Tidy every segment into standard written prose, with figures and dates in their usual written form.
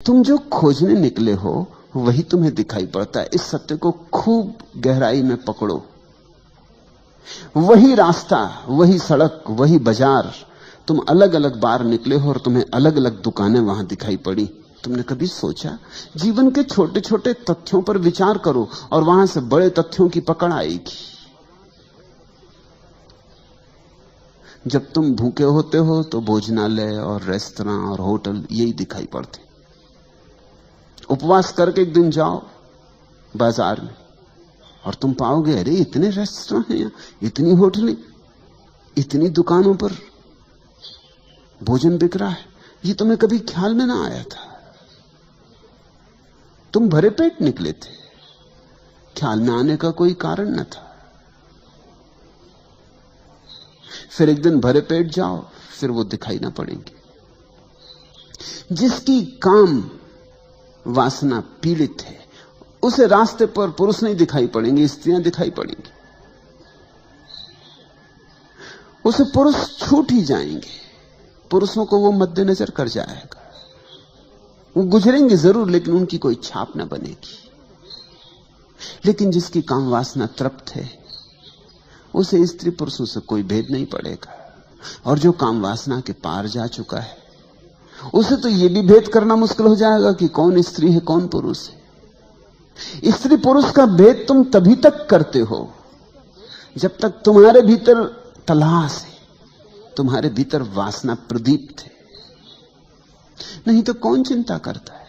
तुम जो खोजने निकले हो वही तुम्हें दिखाई पड़ता है। इस सत्य को खूब गहराई में पकड़ो। वही रास्ता, वही सड़क, वही बाजार, तुम अलग अलग बार निकले हो और तुम्हें अलग अलग दुकानें वहां दिखाई पड़ी। तुमने कभी सोचा? जीवन के छोटे छोटे तथ्यों पर विचार करो और वहां से बड़े तथ्यों की पकड़ आएगी। जब तुम भूखे होते हो तो भोजनालय और रेस्तरां और होटल यही दिखाई पड़ते। उपवास करके एक दिन जाओ बाजार में और तुम पाओगे अरे इतने रेस्तरां हैं यहां, इतनी होटलें, इतनी दुकानों पर भोजन बिक रहा है। ये तुम्हें कभी ख्याल में ना आया था। तुम भरे पेट निकले थे, ख्याल में आने का कोई कारण न था। फिर एक दिन भरे पेट जाओ, फिर वो दिखाई ना पड़ेंगे। जिसकी काम वासना पीड़ित है उसे रास्ते पर पुरुष नहीं दिखाई पड़ेंगे, स्त्रियां दिखाई पड़ेंगी। उसे पुरुष छूट ही जाएंगे, पुरुषों को वो मद्देनजर कर जाएगा। वो गुजरेंगे जरूर लेकिन उनकी कोई छाप ना बनेगी। लेकिन जिसकी काम वासना तृप्त है उसे स्त्री पुरुषों से कोई भेद नहीं पड़ेगा। और जो काम वासना के पार जा चुका है उसे तो यह भी भेद करना मुश्किल हो जाएगा कि कौन स्त्री है कौन पुरुष है। स्त्री पुरुष का भेद तुम तभी तक करते हो जब तक तुम्हारे भीतर तलाश है, तुम्हारे भीतर वासना प्रदीप्त है। नहीं तो कौन चिंता करता है?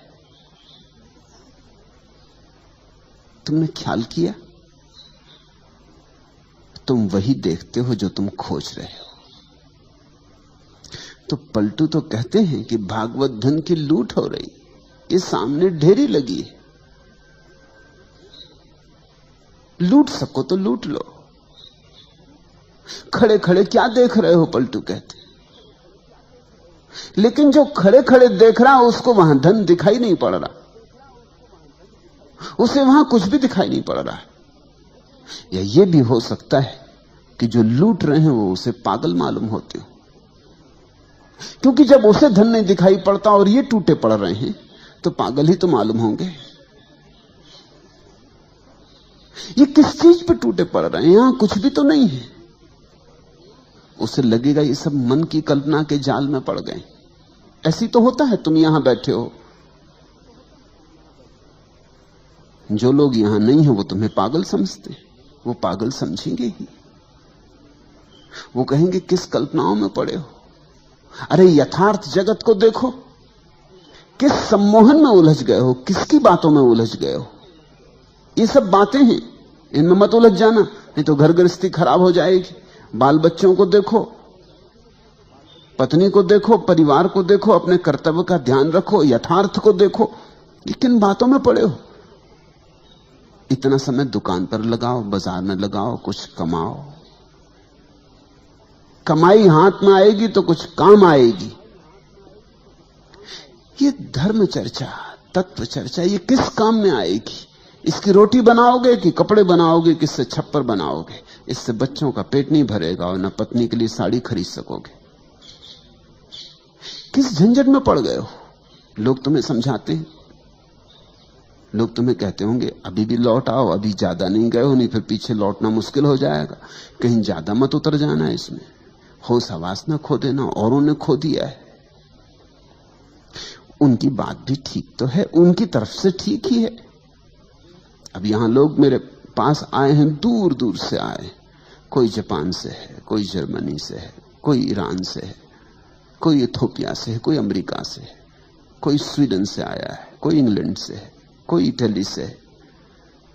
तुमने ख्याल किया? तुम वही देखते हो जो तुम खोज रहे हो। तो पलटू तो कहते हैं कि भागवत धन की लूट हो रही, ये सामने ढेरी लगी है, लूट सको तो लूट लो। खड़े खड़े क्या देख रहे हो? पलटू कहते। लेकिन जो खड़े खड़े देख रहा है उसको वहां धन दिखाई नहीं पड़ रहा, उसे वहां कुछ भी दिखाई नहीं पड़ रहा है। या यह भी हो सकता है कि जो लूट रहे हैं वो उसे पागल मालूम होते हो, क्योंकि जब उसे धन नहीं दिखाई पड़ता और ये टूटे पड़ रहे हैं तो पागल ही तो मालूम होंगे। ये किस चीज पे टूटे पड़ रहे हैं? यहां कुछ भी तो नहीं है। उसे लगेगा ये सब मन की कल्पना के जाल में पड़ गए। ऐसी तो होता है, तुम यहां बैठे हो, जो लोग यहां नहीं है वो तुम्हें पागल समझते, वो पागल समझेंगे ही। वो कहेंगे किस कल्पनाओं में पड़े हो। अरे यथार्थ जगत को देखो, किस सम्मोहन में उलझ गए हो, किसकी बातों में उलझ गए हो। ये सब बातें हैं, इनमें मत उलझ जाना, नहीं तो घर गृहस्थी खराब हो जाएगी। बाल बच्चों को देखो, पत्नी को देखो, परिवार को देखो, अपने कर्तव्य का ध्यान रखो, यथार्थ को देखो। ये किन बातों में पड़े हो? इतना समय दुकान पर लगाओ, बाजार में लगाओ, कुछ कमाओ। कमाई हाथ में आएगी तो कुछ काम आएगी। ये धर्म चर्चा, तत्व चर्चा, ये किस काम में आएगी? इसकी रोटी बनाओगे कि कपड़े बनाओगे, किससे छप्पर बनाओगे? इससे बच्चों का पेट नहीं भरेगा और न पत्नी के लिए साड़ी खरीद सकोगे। किस झंझट में पड़ गए हो? लोग तुम्हें समझाते हैं, लोग तुम्हें कहते होंगे अभी भी लौट आओ, अभी ज्यादा नहीं गए हो, नहीं फिर पीछे लौटना मुश्किल हो जाएगा, कहीं ज्यादा मत उतर जाना है इसमें, होश हवास ना खो देना, औरों ने खो दिया है। उनकी बात भी ठीक तो है, उनकी तरफ से ठीक ही है। अब यहां लोग मेरे पास आए हैं, दूर दूर से आए, कोई जापान से है, कोई जर्मनी से है, कोई ईरान से है, कोई इथोपिया से है, कोई अमेरिका से है, कोई स्वीडन से आया है, कोई इंग्लैंड से है, कोई इटली से है।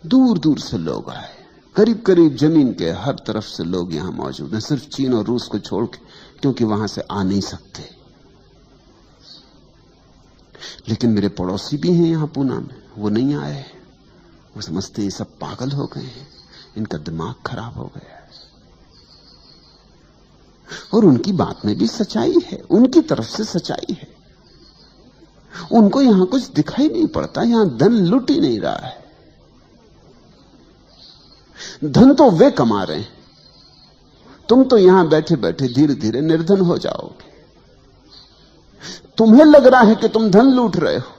दूर दूर से लोग आए, करीब करीब जमीन के हर तरफ से लोग यहां मौजूद हैं, सिर्फ चीन और रूस को छोड़ के, क्योंकि वहां से आ नहीं सकते। लेकिन मेरे पड़ोसी भी हैं यहां पूना में, वो नहीं आए। वो समझते ये सब पागल हो गए हैं, इनका दिमाग खराब हो गया है। और उनकी बात में भी सच्चाई है, उनकी तरफ से सच्चाई है। उनको यहां कुछ दिखाई नहीं पड़ता, यहां धन लुट ही नहीं रहा है। धन तो वे कमा रहे हैं, तुम तो यहां बैठे बैठे धीरे धीरे निर्धन हो जाओगे। तुम्हें लग रहा है कि तुम धन लूट रहे हो,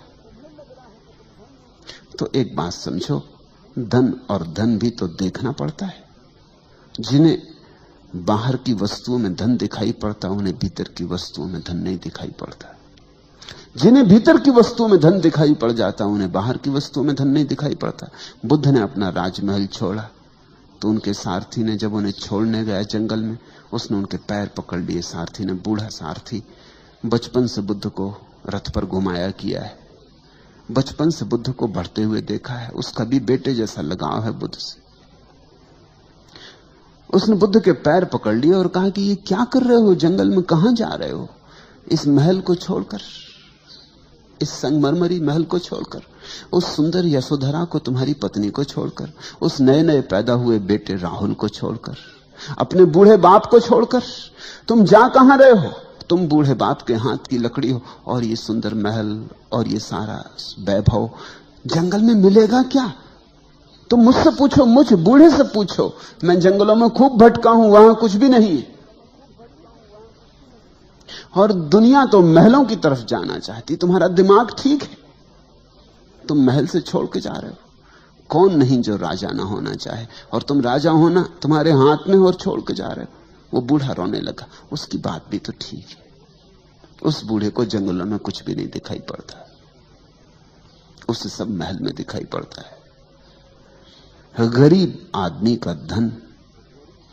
तो एक बात समझो, धन और धन भी तो देखना पड़ता है। जिन्हें बाहर की वस्तुओं में धन दिखाई पड़ता, उन्हें भीतर की वस्तुओं में धन नहीं दिखाई पड़ता। जिन्हें भीतर की वस्तुओं में धन दिखाई पड़ जाता, उन्हें बाहर की वस्तुओं में धन नहीं दिखाई पड़ता। बुद्ध ने अपना राजमहल छोड़ा तो उनके सारथी ने, जब उन्हें छोड़ने गया जंगल में, उसने उनके पैर पकड़ लिए। सारथी ने, बूढ़ा सारथी, बचपन से बुद्ध को रथ पर घुमाया किया है, बचपन से बुद्ध को बढ़ते हुए देखा है, उसका भी बेटे जैसा लगाव है बुद्ध से। उसने बुद्ध के पैर पकड़ लिए और कहा कि ये क्या कर रहे हो, जंगल में कहां जा रहे हो, इस महल को छोड़कर, इस संगमरमरी महल को छोड़कर, उस सुंदर यशोधरा को, तुम्हारी पत्नी को छोड़कर, उस नए नए पैदा हुए बेटे राहुल को छोड़कर, अपने बूढ़े बाप को छोड़कर तुम जा कहां रहे हो? तुम बूढ़े बाप के हाथ की लकड़ी हो और ये सुंदर महल और ये सारा वैभव जंगल में मिलेगा क्या? तुम मुझसे पूछो, मुझ बूढ़े से पूछो, मैं जंगलों में खूब भटका हूं, वहां कुछ भी नहीं है। और दुनिया तो महलों की तरफ जाना चाहती। तुम्हारा दिमाग ठीक है, तुम महल से छोड़ के जा रहे हो। कौन नहीं जो राजा ना होना चाहे, और तुम राजा होना तुम्हारे हाथ में और छोड़ के जा रहे हो। वो बूढ़ा रोने लगा। उसकी बात भी तो ठीक है, उस बूढ़े को जंगलों में कुछ भी नहीं दिखाई पड़ता, उसे सब महल में दिखाई पड़ता है। गरीब आदमी का धन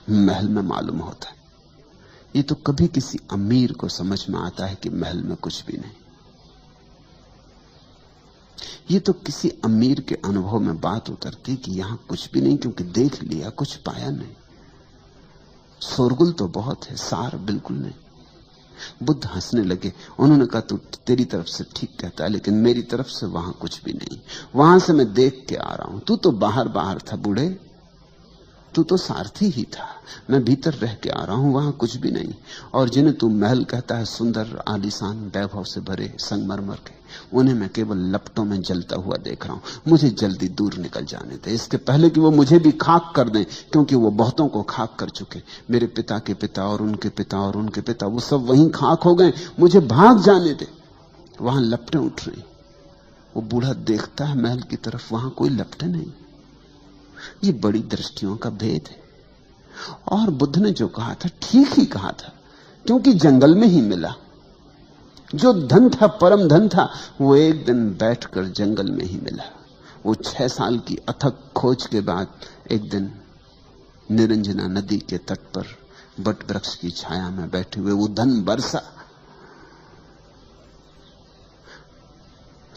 महल में मालूम होता है। ये तो कभी किसी अमीर को समझ में आता है कि महल में कुछ भी नहीं। ये तो किसी अमीर के अनुभव में बात उतरती कि यहां कुछ भी नहीं, क्योंकि देख लिया, कुछ पाया नहीं। शोरगुल तो बहुत है, सार बिल्कुल नहीं। बुद्ध हंसने लगे। उन्होंने कहा, तू तेरी तरफ से ठीक कहता है, लेकिन मेरी तरफ से वहां कुछ भी नहीं। वहां से मैं देख के आ रहा हूं। तू तो बाहर बाहर था बूढ़े, तू तो सारथी ही था। मैं भीतर रह के आ रहा हूं, वहां कुछ भी नहीं। और जिन्हें तू महल कहता है, सुंदर आलीशान वैभव से भरे संगमरमर के, उन्हें मैं केवल लपटों में जलता हुआ देख रहा हूं। मुझे जल्दी दूर निकल जाने दे, इसके पहले कि वो मुझे भी खाक कर दें, क्योंकि वो बहुतों को खाक कर चुके। मेरे पिता के पिता और उनके पिता और उनके पिता, वो सब वहीं खाक हो गए। मुझे भाग जाने दे, वहां लपटें उठ रही। वो बूढ़ा देखता है महल की तरफ, वहां कोई लपटें नहीं। ये बड़ी दृष्टियों का भेद है। और बुद्ध ने जो कहा था ठीक ही कहा था, क्योंकि जंगल में ही मिला। जो धन था, परम धन था, वो एक दिन बैठकर जंगल में ही मिला। वो 6 साल की अथक खोज के बाद एक दिन निरंजना नदी के तट पर बट वृक्ष की छाया में बैठे हुए वो धन बरसा।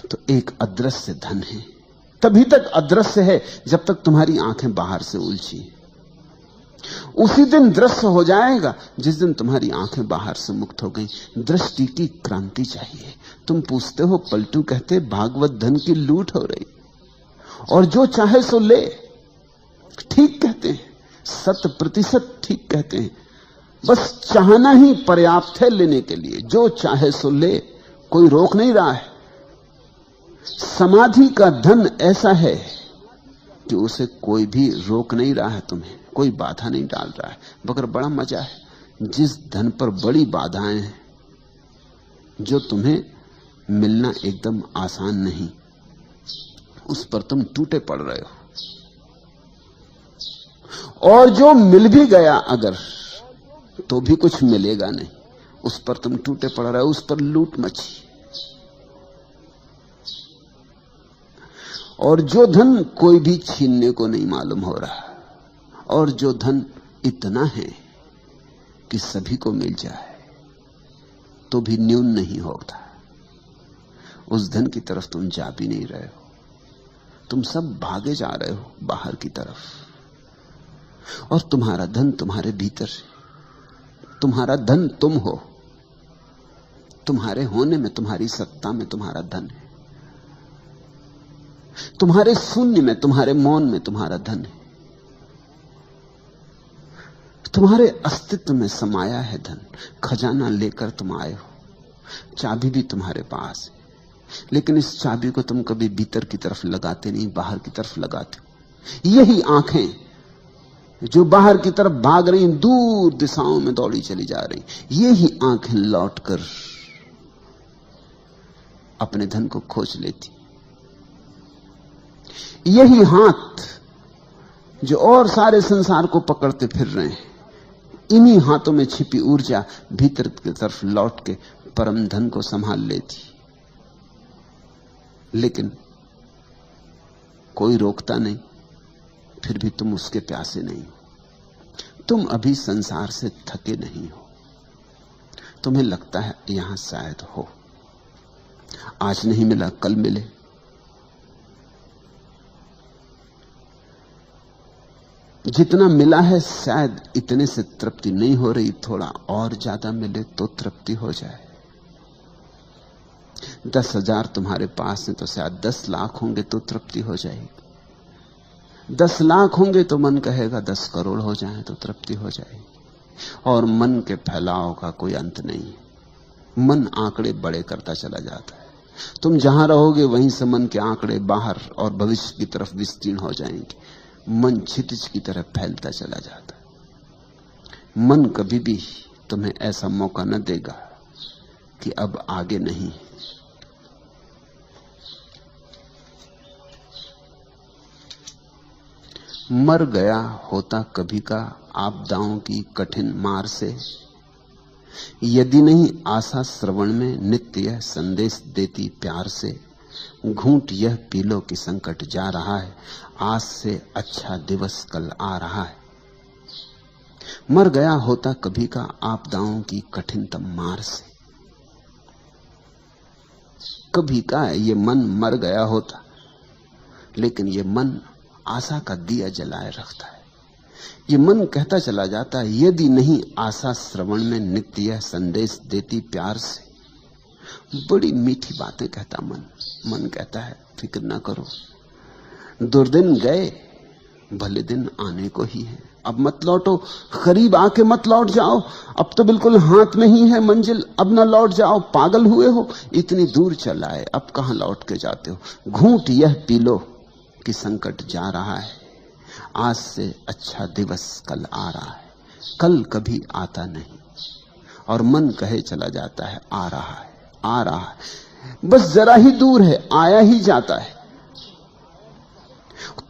तो एक अदृश्य धन है, तभी तक अदृश्य है जब तक तुम्हारी आंखें बाहर से उलझी। उसी दिन दृश्य हो जाएगा जिस दिन तुम्हारी आंखें बाहर से मुक्त हो गई। दृष्टि की क्रांति चाहिए। तुम पूछते हो, पलटू कहते भागवत धन की लूट हो रही, और जो चाहे सो ले। ठीक कहते हैं, 100% ठीक कहते हैं। बस चाहना ही पर्याप्त है लेने के लिए। जो चाहे सो ले, कोई रोक नहीं रहा है। समाधि का धन ऐसा है कि उसे कोई भी रोक नहीं रहा है, तुम्हें कोई बाधा नहीं डाल रहा है। मगर बड़ा मजा है, जिस धन पर बड़ी बाधाएं हैं, जो तुम्हें मिलना एकदम आसान नहीं, उस पर तुम टूटे पड़ रहे हो। और जो मिल भी गया अगर, तो भी कुछ मिलेगा नहीं, उस पर तुम टूटे पड़ रहे हो, उस पर लूट मची। और जो धन कोई भी छीनने को नहीं मालूम हो रहा, और जो धन इतना है कि सभी को मिल जाए तो भी न्यून नहीं होता, उस धन की तरफ तुम जा भी नहीं रहे हो। तुम सब भागे जा रहे हो बाहर की तरफ। और तुम्हारा धन तुम्हारे भीतर है। तुम्हारा धन तुम हो। तुम्हारे होने में, तुम्हारी सत्ता में तुम्हारा धन है। तुम्हारे शून्य में, तुम्हारे मौन में तुम्हारा धन है। तुम्हारे अस्तित्व में समाया है धन। खजाना लेकर तुम आए हो, चाबी भी तुम्हारे पास है, लेकिन इस चाबी को तुम कभी भीतर की तरफ लगाते नहीं, बाहर की तरफ लगाते हो। यही आंखें जो बाहर की तरफ भाग रही, दूर दिशाओं में दौड़ी चली जा रही, यही आंखें लौटकर अपने धन को खोज लेती। यही हाथ जो और सारे संसार को पकड़ते फिर रहे हैं, इन्हीं हाथों में छिपी ऊर्जा भीतर की तरफ लौट के परम धन को संभाल लेती। लेकिन कोई रोकता नहीं, फिर भी तुम उसके प्यासे नहीं हो। तुम अभी संसार से थके नहीं हो। तुम्हें लगता है यहां शायद हो, आज नहीं मिला कल मिले। जितना मिला है शायद इतने से तृप्ति नहीं हो रही, थोड़ा और ज्यादा मिले तो तृप्ति हो जाए। 10,000 तुम्हारे पास है तो शायद 10 लाख होंगे तो तृप्ति हो जाएगी। 10 लाख होंगे तो मन कहेगा 10 करोड़ हो जाए तो तृप्ति हो जाएगी। और मन के फैलाव का कोई अंत नहीं है। मन आंकड़े बड़े करता चला जाता है। तुम जहां रहोगे वहीं से मन के आंकड़े बाहर और भविष्य की तरफ विस्तीर्ण हो जाएंगे। मन क्षितिज की तरफ फैलता चला जाता है। मन कभी भी तुम्हें ऐसा मौका न देगा कि अब आगे नहीं। मर गया होता कभी का आपदाओं की कठिन मार से, यदि नहीं आशा श्रवण में नित्य यह संदेश देती प्यार से। घूंट यह पी लो कि संकट जा रहा है, आज से अच्छा दिवस कल आ रहा है। मर गया होता कभी का आपदाओं की कठिनतम मार से। कभी का ये मन मर गया होता, लेकिन ये मन आशा का दिया जलाए रखता है। ये मन कहता चला जाता है, यदि नहीं आशा श्रवण में नित्य यह संदेश देती प्यार से। बड़ी मीठी बातें कहता मन। मन कहता है फिक्र ना करो, दुर्दिन गए, भले दिन आने को ही है। अब मत लौटो, करीब आके मत लौट जाओ। अब तो बिल्कुल हाथ में ही है मंजिल, अब ना लौट जाओ। पागल हुए हो, इतनी दूर चला है, अब कहां लौट के जाते हो। घूंट यह पी लो कि संकट जा रहा है, आज से अच्छा दिवस कल आ रहा है। कल कभी आता नहीं, और मन कहे चला जाता है आ रहा है, आ रहा है, बस जरा ही दूर है, आया ही जाता है।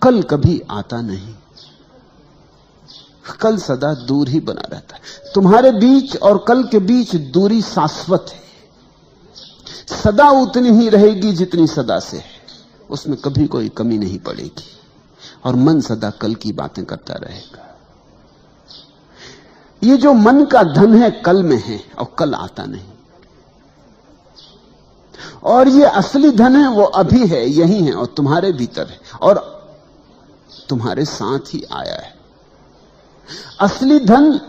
कल कभी आता नहीं, कल सदा दूर ही बना रहता है। तुम्हारे बीच और कल के बीच दूरी शाश्वत है, सदा उतनी ही रहेगी जितनी सदा से है, उसमें कभी कोई कमी नहीं पड़ेगी। और मन सदा कल की बातें करता रहेगा। ये जो मन का धन है कल में है और कल आता नहीं, और ये असली धन है वो अभी है, यही है और तुम्हारे भीतर है और तुम्हारे साथ ही आया है। असली धन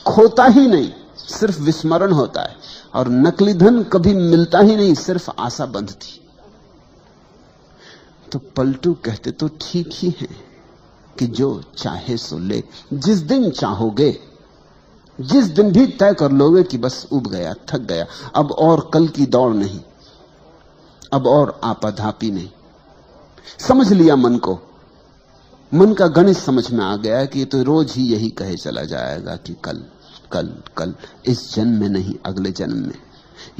खोता ही नहीं, सिर्फ विस्मरण होता है, और नकली धन कभी मिलता ही नहीं, सिर्फ आशा बंधती। तो पलटू कहते तो ठीक ही है कि जो चाहे सो ले। जिस दिन चाहोगे, जिस दिन भी तय कर लोगे कि बस उब गया, थक गया, अब और कल की दौड़ नहीं, अब और आपाधापी नहीं, समझ लिया मन को, मन का गणित समझ में आ गया कि तो रोज ही यही कहे चला जाएगा कि कल कल कल, इस जन्म में नहीं अगले जन्म में,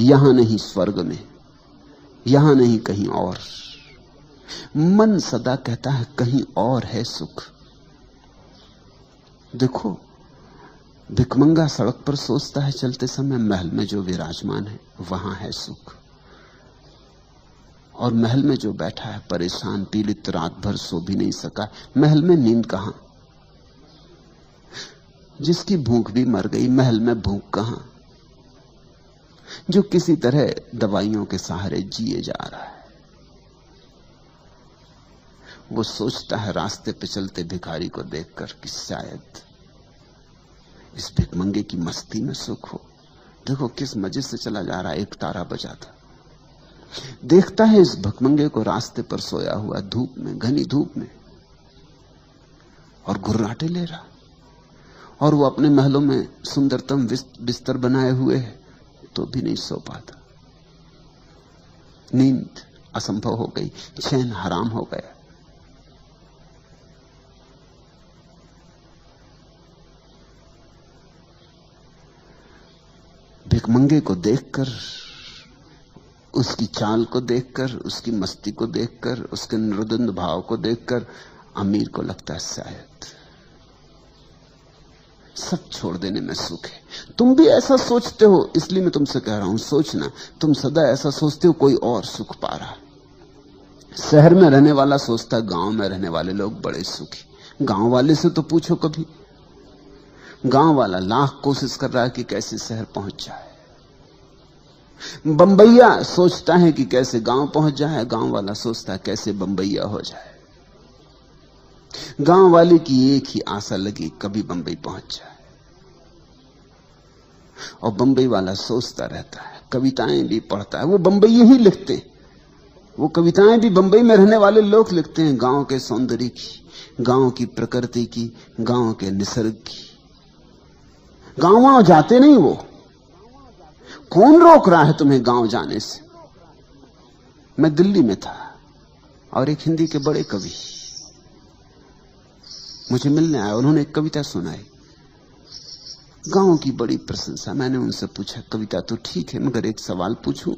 यहां नहीं स्वर्ग में, यहां नहीं कहीं और। मन सदा कहता है कहीं और है सुख। देखो, भिखमंगा सड़क पर सोचता है चलते समय महल में जो विराजमान है वहां है सुख, और महल में जो बैठा है परेशान पीड़ित, रात भर सो भी नहीं सका, महल में नींद कहां। जिसकी भूख भी मर गई, महल में भूख कहां। जो किसी तरह दवाइयों के सहारे जिए जा रहा है, वो सोचता है रास्ते पे चलते भिखारी को देखकर कि शायद इस भिखमंगे की मस्ती में सुख हो। देखो किस मजे से चला जा रहा है, एक तारा बजाता। देखता है इस भिखमंगे को रास्ते पर सोया हुआ, धूप में, घनी धूप में, और घुर्राटे ले रहा, और वो अपने महलों में सुंदरतम बिस्तर बनाए हुए है तो भी नहीं सो पाता। नींद असंभव हो गई, चैन हराम हो गया। भिखमंगे को देखकर उसकी चाल को देखकर, उसकी मस्ती को देखकर, उसके निर्द्वंद भाव को देखकर अमीर को लगता है शायद सब छोड़ देने में सुख है। तुम भी ऐसा सोचते हो, इसलिए मैं तुमसे कह रहा हूं सोचना। तुम सदा ऐसा सोचते हो कोई और सुख पा रहा। शहर में रहने वाला सोचता गांव में रहने वाले लोग बड़े सुखी। गांव वाले से तो पूछो कभी। गांव वाला लाख कोशिश कर रहा है कि कैसे शहर पहुंच जाए। बंबईया सोचता है कि कैसे गांव पहुंच जाए, गांव वाला सोचता है कैसे बंबईया हो जाए। गांव वाले की एक ही आशा लगी, कभी बंबई पहुंच जाए। और बंबई वाला सोचता रहता है, कविताएं भी पढ़ता है। वो बंबई ही लिखते हैं, वो कविताएं भी बंबई में रहने वाले लोग लिखते हैं, गांव के सौंदर्य की, गांव की प्रकृति की, गांव के निसर्ग की। गांव वहां जाते नहीं वो। कौन रोक रहा है तुम्हें गांव जाने से? मैं दिल्ली में था और एक हिंदी के बड़े कवि मुझे मिलने आए। उन्होंने एक कविता सुनाई, गांव की बड़ी प्रशंसा। मैंने उनसे पूछा कविता तो ठीक है, मगर एक सवाल पूछूं,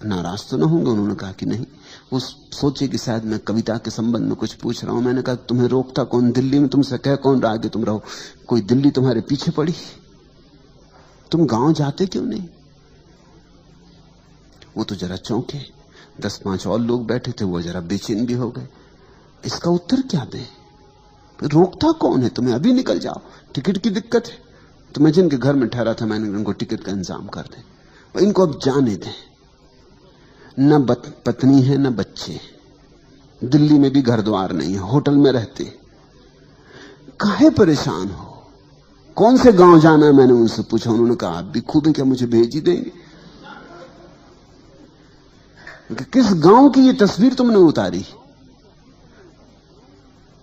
नाराज तो ना होंगे? उन्होंने कहा कि नहीं। वो सोचे कि शायद मैं कविता के संबंध में कुछ पूछ रहा हूं। मैंने कहा तुम्हें रोकता कौन? दिल्ली में तुमसे कह कौन रहा कि तुम रहो? कोई दिल्ली तुम्हारे पीछे पड़ी? तुम गांव जाते क्यों नहीं? वो तो जरा चौंके। 10-5 और लोग बैठे थे, वो जरा बेचैन भी हो गए। इसका उत्तर क्या दें? रोकता कौन है तुम्हें? अभी निकल जाओ। टिकट की दिक्कत है तो मैं जिनके घर में ठहरा था, मैंने उनको टिकट का इंतजाम कर दें। इनको अब जाने दें। न पत्नी है न बच्चे, दिल्ली में भी घर द्वार नहीं है, होटल में रहते। काहे परेशान हो? कौन से गांव जाना है? मैंने उनसे पूछा। उन्होंने कहा आप भी खूब है, क्या मुझे भेज ही देंगे? किस गांव की ये तस्वीर तुमने उतारी?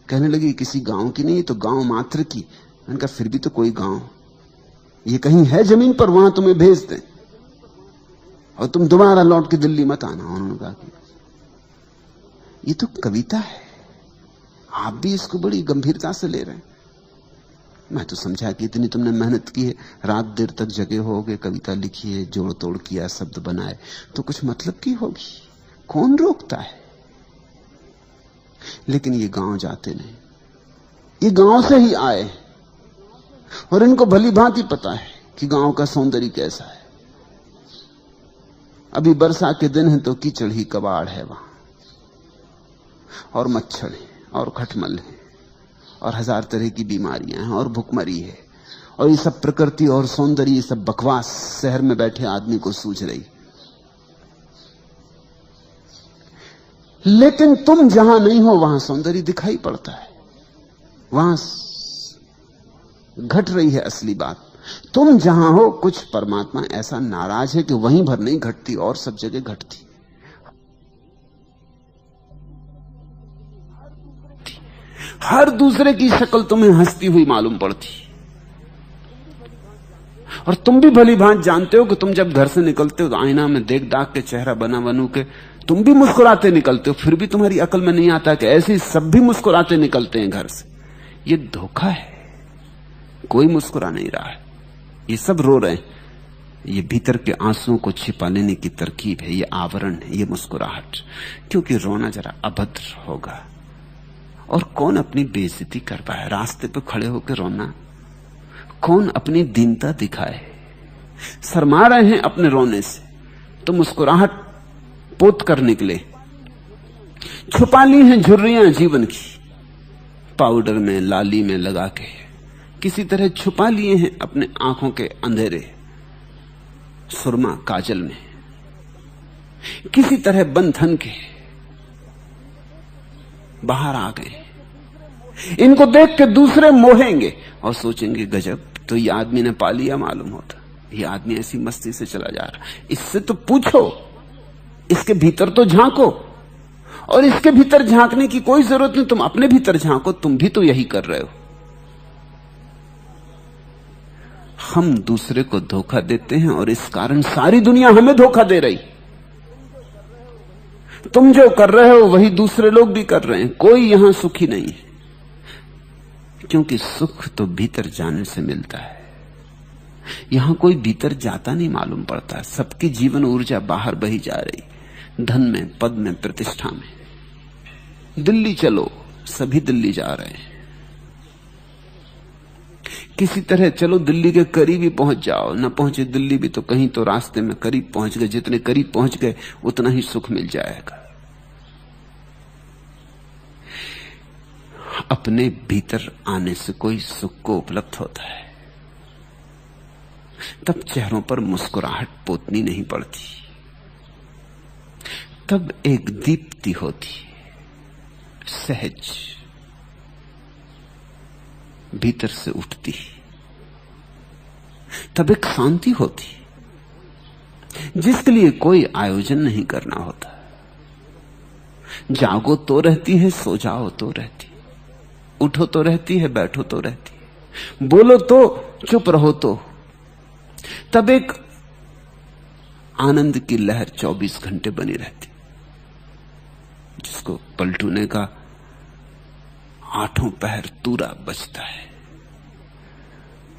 कहने लगी किसी गांव की नहीं, तो गांव मात्र की। मैंने कहा फिर भी तो कोई गांव ये कहीं है जमीन पर, वहां तुम्हें भेज दें और तुम दोबारा लौट के दिल्ली मत आना। उन्होंने कहा कि ये तो कविता है, आप भी इसको बड़ी गंभीरता से ले रहे हैं। मैं तो समझा कि इतनी तुमने मेहनत की है, रात देर तक जगे होगे, कविता लिखी है, जोड़ तोड़ किया, शब्द बनाए, तो कुछ मतलब की होगी। कौन रोकता है? लेकिन ये गांव जाते नहीं। ये गांव से ही आए और इनको भली भांति पता है कि गांव का सौंदर्य कैसा है। अभी बरसा के दिन है तो कीचड़ ही कबाड़ है वहां, और मच्छर है और खटमल है और 1000 तरह की बीमारियां हैं और भुखमरी है, और ये सब प्रकृति और सौंदर्य, ये सब बकवास शहर में बैठे आदमी को सूझ रही। लेकिन तुम जहां नहीं हो वहां सौंदर्य दिखाई पड़ता है, वहां घट रही है असली बात। तुम जहां हो कुछ परमात्मा ऐसा नाराज है कि वहीं भर नहीं घटती और सब जगह घटती। हर दूसरे की शक्ल तुम्हें हंसती हुई मालूम पड़ती, और तुम भी भली भांति जानते हो कि तुम जब घर से निकलते हो तो आईना में देख दाख के चेहरा बना बनू के तुम भी मुस्कुराते निकलते हो। फिर भी तुम्हारी अकल में नहीं आता कि ऐसे सब भी मुस्कुराते निकलते हैं घर से। ये धोखा है। कोई मुस्कुरा नहीं रहा है, ये सब रो रहे हैं। ये भीतर के आंसुओं को छिपा लेने की तरकीब है, ये आवरण है, ये मुस्कुराहट। क्योंकि रोना जरा अभद्र होगा, और कौन अपनी बेइज्जती कर पाए? रास्ते पे खड़े होकर रोना, कौन अपनी दीनता दिखाए? शर्मा रहे हैं अपने रोने से तो मुस्कुराहट पोत कर निकले। छुपा ली हैं झुर्रियां जीवन की, पाउडर में लाली में लगा के किसी तरह छुपा लिए हैं अपने आंखों के अंधेरे, सुरमा काजल में किसी तरह बंधन के बाहर आ गए। इनको देख के दूसरे मोहेंगे और सोचेंगे गजब, तो ये आदमी ने पा लिया मालूम होता, ये आदमी ऐसी मस्ती से चला जा रहा। इससे तो पूछो, इसके भीतर तो झांको। और इसके भीतर झांकने की कोई जरूरत नहीं, तुम अपने भीतर झांको, तुम भी तो यही कर रहे हो। हम दूसरे को धोखा देते हैं और इस कारण सारी दुनिया हमें धोखा दे रही। तुम जो कर रहे हो वही दूसरे लोग भी कर रहे हैं। कोई यहां सुखी नहीं है, क्योंकि सुख तो भीतर जाने से मिलता है। यहां कोई भीतर जाता नहीं मालूम पड़ता। सबकी जीवन ऊर्जा बाहर बही जा रही, धन में, पद में, प्रतिष्ठा में। दिल्ली चलो, सभी दिल्ली जा रहे हैं। किसी तरह चलो दिल्ली के करीब ही पहुंच जाओ, ना पहुंचे दिल्ली भी तो कहीं तो रास्ते में करीब पहुंच गए। जितने करीब पहुंच गए उतना ही सुख मिल जाएगा। अपने भीतर आने से कोई सुख को उपलब्ध होता है, तब चेहरों पर मुस्कुराहट पोतनी नहीं पड़ती, तब एक दीप्ति होती, सहज भीतर से उठती, तब एक शांति होती जिसके लिए कोई आयोजन नहीं करना होता। जागो तो रहती है, सो जाओ तो रहती, उठो तो रहती है, बैठो तो रहती है, बोलो तो, चुप रहो तो, तब एक आनंद की लहर 24 घंटे बनी रहती, जिसको पलटू ने का आठों पहर तूरा बजता है।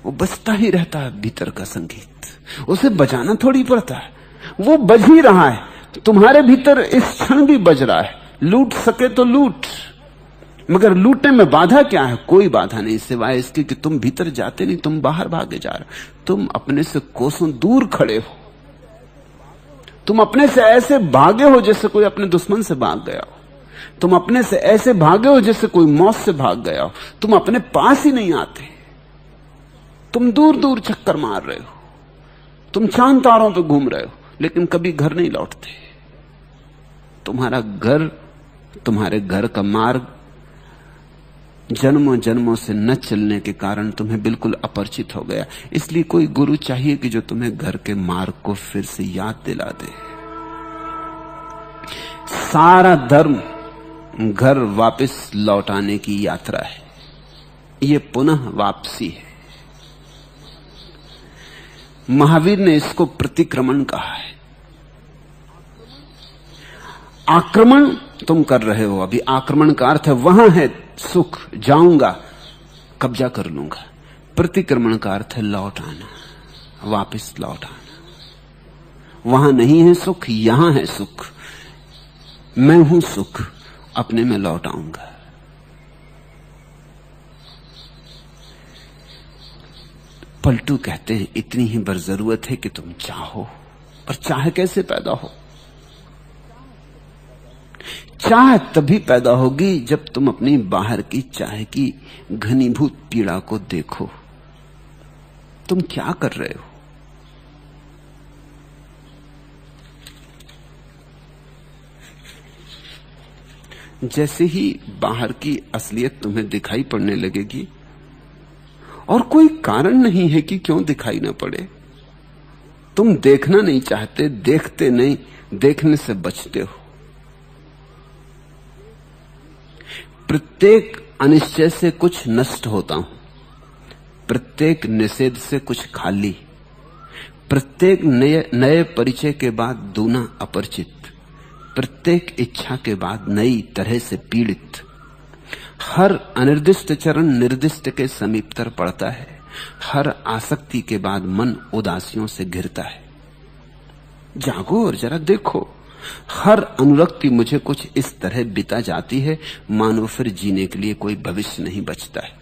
वो बजता ही रहता है भीतर का संगीत, उसे बजाना थोड़ी पड़ता है, वो बज ही रहा है। तुम्हारे भीतर इस क्षण भी बज रहा है। लूट सके तो लूट, मगर लूटने में बाधा क्या है? कोई बाधा नहीं, सिवाय इसके कि तुम भीतर जाते नहीं, तुम बाहर भागे जा रहे हो। तुम अपने से कोसों दूर खड़े हो, तुम अपने से ऐसे भागे हो जैसे कोई अपने दुश्मन से भाग गया हो, तुम अपने से ऐसे भागे हो जैसे कोई मौत से भाग गया हो। तुम अपने पास ही नहीं आते, तुम दूर दूर चक्कर मार रहे हो, तुम चांद तारों पे घूम रहे हो, लेकिन कभी घर नहीं लौटते। तुम्हारा घर, तुम्हारे घर का मार्ग जन्मों जन्मों से न चलने के कारण तुम्हें बिल्कुल अपरिचित हो गया। इसलिए कोई गुरु चाहिए कि जो तुम्हें घर के मार्ग को फिर से याद दिला दे। सारा धर्म घर वापस लौटाने की यात्रा है, ये पुनः वापसी है। महावीर ने इसको प्रतिक्रमण कहा है। आक्रमण तुम कर रहे हो अभी, आक्रमण का अर्थ है वहां है सुख, जाऊंगा, कब्जा कर लूंगा। प्रतिक्रमण का अर्थ है लौट आना, वापस लौट आना। वहां नहीं है सुख, यहां है सुख। मैं हूं सुख, अपने में लौट आऊंगा। पलटू कहते हैं इतनी ही बर जरूरत है कि तुम चाहो। और चाह कैसे पैदा हो? चाह तभी पैदा होगी जब तुम अपनी बाहर की चाह की घनीभूत पीड़ा को देखो। तुम क्या कर रहे हो? जैसे ही बाहर की असलियत तुम्हें दिखाई पड़ने लगेगी, और कोई कारण नहीं है कि क्यों दिखाई ना पड़े। तुम देखना नहीं चाहते, देखते नहीं, देखने से बचते हो। प्रत्येक अनिश्चय से कुछ नष्ट होता हूं, प्रत्येक निषेध से कुछ खाली, प्रत्येक नए परिचय के बाद दूना अपरिचित, प्रत्येक इच्छा के बाद नई तरह से पीड़ित। हर अनिर्दिष्ट चरण निर्दिष्ट के समीपतर पड़ता है। हर आसक्ति के बाद मन उदासियों से घिरता है। जागो और जरा देखो, हर अनुरक्ति मुझे कुछ इस तरह बिता जाती है मानो फिर जीने के लिए कोई भविष्य नहीं बचता है।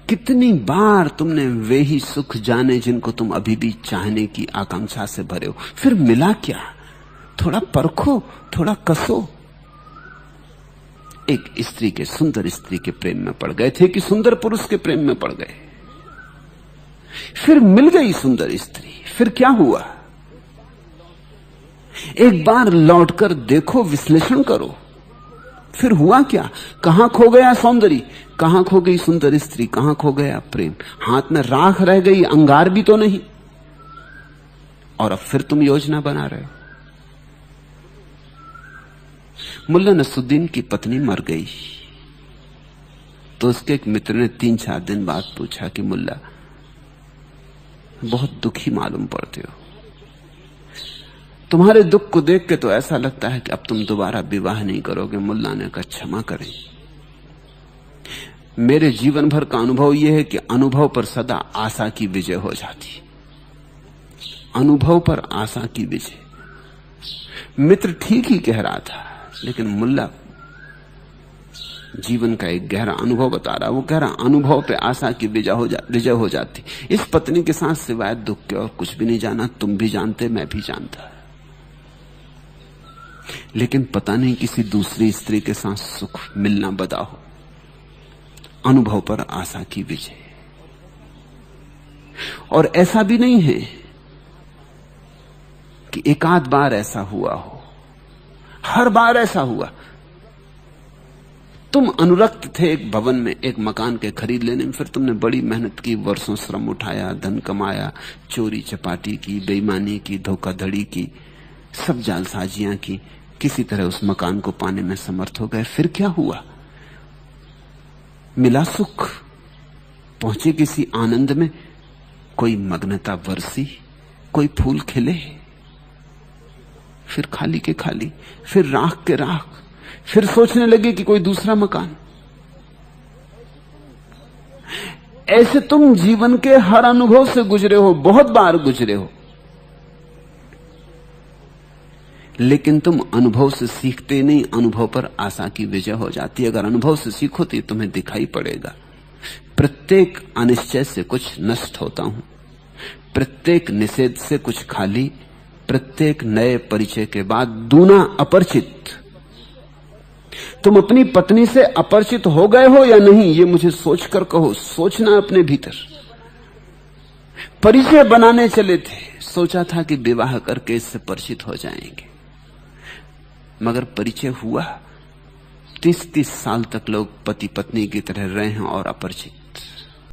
कितनी बार तुमने वे ही सुख जाने जिनको तुम अभी भी चाहने की आकांक्षा से भरे हो, फिर मिला क्या? थोड़ा परखो, थोड़ा कसो। एक स्त्री के, सुंदर स्त्री के प्रेम में पड़ गए थे कि सुंदर पुरुष के प्रेम में पड़ गए, फिर मिल गई सुंदर स्त्री, फिर क्या हुआ? एक बार लौटकर देखो, विश्लेषण करो, फिर हुआ क्या? कहां खो गया सौंदर्य, कहां खो गई सुंदर स्त्री, कहां खो गया प्रेम? हाथ में राख रह गई, अंगार भी तो नहीं। और अब फिर तुम योजना बना रहे हो। मुल्ला नसरुद्दीन की पत्नी मर गई तो उसके एक मित्र ने 3-4 दिन बाद पूछा कि मुल्ला, बहुत दुखी मालूम पड़ते हो, तुम्हारे दुख को देख के तो ऐसा लगता है कि अब तुम दोबारा विवाह नहीं करोगे। मुल्ला ने कहा, क्षमा करें, मेरे जीवन भर का अनुभव यह है कि अनुभव पर सदा आशा की विजय हो जाती। अनुभव पर आशा की विजय। मित्र ठीक ही कह रहा था, लेकिन मुल्ला जीवन का एक गहरा अनुभव बता रहा। वो कह रहा अनुभव पे आशा की विजय हो जाती। इस पत्नी के साथ सिवाय दुख के और कुछ भी नहीं जाना। तुम भी जानते, मैं भी जानता, लेकिन पता नहीं किसी दूसरी स्त्री के साथ सुख मिलना बदा हो। अनुभव पर आशा की विजय। और ऐसा भी नहीं है कि एकाध बार ऐसा हुआ हो, हर बार ऐसा हुआ। तुम अनुरक्त थे एक भवन में, एक मकान के खरीद लेने में, फिर तुमने बड़ी मेहनत की, वर्षों श्रम उठाया, धन कमाया, चोरी चपाटी की, बेईमानी की, धोखाधड़ी की, सब जालसाजियां की, किसी तरह उस मकान को पाने में समर्थ हो गए। फिर क्या हुआ? मिला सुख, पहुंचे किसी आनंद में, कोई मग्नता बरसी, कोई फूल खिले, फिर खाली के खाली, फिर राख के राख, फिर सोचने लगे कि कोई दूसरा मकान। ऐसे तुम जीवन के हर अनुभव से गुजरे हो, बहुत बार गुजरे हो, लेकिन तुम अनुभव से सीखते नहीं। अनुभव पर आशा की विजय हो जाती है। अगर अनुभव से सीखो तो तुम्हें दिखाई पड़ेगा, प्रत्येक अनिश्चय से कुछ नष्ट होता हूं, प्रत्येक निषेध से कुछ खाली, प्रत्येक नए परिचय के बाद दूना अपरिचित। तुम अपनी पत्नी से अपरिचित हो गए हो या नहीं, ये मुझे सोचकर कहो। सोचना अपने भीतर। परिचय बनाने चले थे, सोचा था कि विवाह करके इससे परिचित हो जाएंगे, मगर परिचय हुआ। 30-30 साल तक लोग पति पत्नी की तरह रहे हैं और अपरिचित।